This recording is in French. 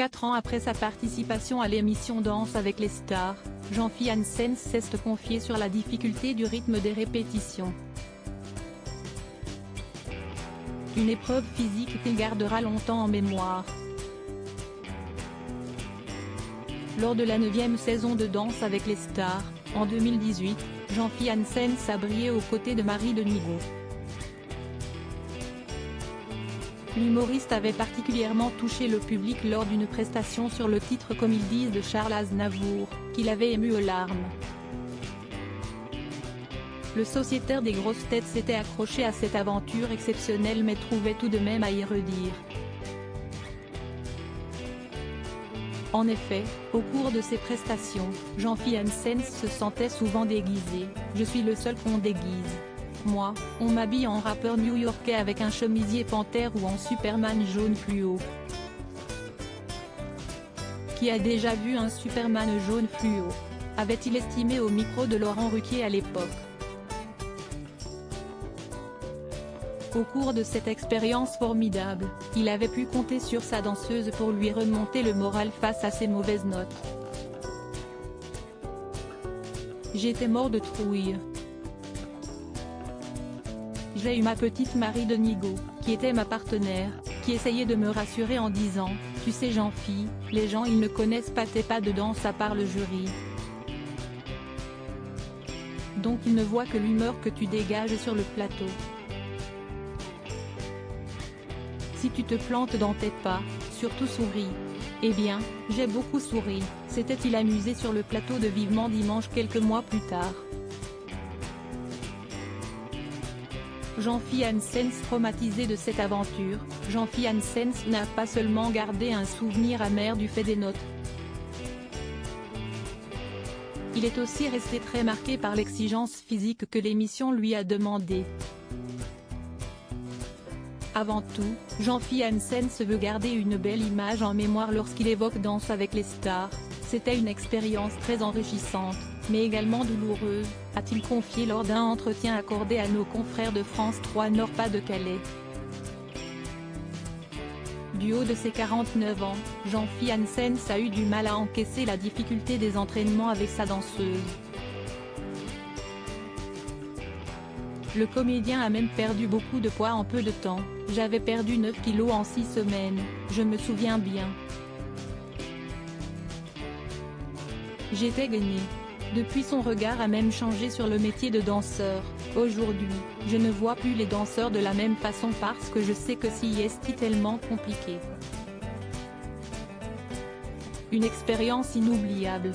4 ans après sa participation à l'émission Danse avec les stars, Jean-Phil Janssen s'est confié sur la difficulté du rythme des répétitions. Une épreuve physique qu'il gardera longtemps en mémoire. Lors de la 9e saison de Danse avec les stars, en 2018, Jean-Phil Janssen a brillé aux côtés de Marie de Nigo. L'humoriste avait particulièrement touché le public lors d'une prestation sur le titre Comme ils disent de Charles Aznavour, qu'il avait ému aux larmes. Le sociétaire des grosses têtes s'était accroché à cette aventure exceptionnelle mais trouvait tout de même à y redire. En effet, au cours de ses prestations, Jean-Phil Janssen se sentait souvent déguisé. « Je suis le seul qu'on déguise. Moi, on m'habille en rappeur new-yorkais avec un chemisier panthère ou en Superman jaune fluo. Qui a déjà vu un Superman jaune fluo ?» avait-il estimé au micro de Laurent Ruquier à l'époque. Au cours de cette expérience formidable, il avait pu compter sur sa danseuse pour lui remonter le moral face à ses mauvaises notes. « J'étais mort de trouille. J'ai eu ma petite Marie de Nigo, qui était ma partenaire, qui essayait de me rassurer en disant « Tu sais Jean-Phil, les gens ils ne connaissent pas tes pas de danse à part le jury. Donc ils ne voient que l'humeur que tu dégages sur le plateau. Si tu te plantes dans tes pas, surtout souris. » Eh bien, j'ai beaucoup souri, s'était-il amusé sur le plateau de Vivement Dimanche quelques mois plus tard. Jean-Phil Janssen traumatisé de cette aventure, Jean-Phil Janssen n'a pas seulement gardé un souvenir amer du fait des notes. Il est aussi resté très marqué par l'exigence physique que l'émission lui a demandée. Avant tout, Jean-Phil Janssen veut garder une belle image en mémoire lorsqu'il évoque Danse avec les stars. C'était une expérience très enrichissante, mais également douloureuse, a-t-il confié lors d'un entretien accordé à nos confrères de France 3 Nord-Pas-de-Calais. Du haut de ses 49 ans, Jean-Phil Janssen a eu du mal à encaisser la difficulté des entraînements avec sa danseuse. Le comédien a même perdu beaucoup de poids en peu de temps. « J'avais perdu 9 kilos en 6 semaines, je me souviens bien. J'étais gainé. » Depuis son regard a même changé sur le métier de danseur. « Aujourd'hui, je ne vois plus les danseurs de la même façon parce que je sais que c'est tellement compliqué. Une expérience inoubliable. »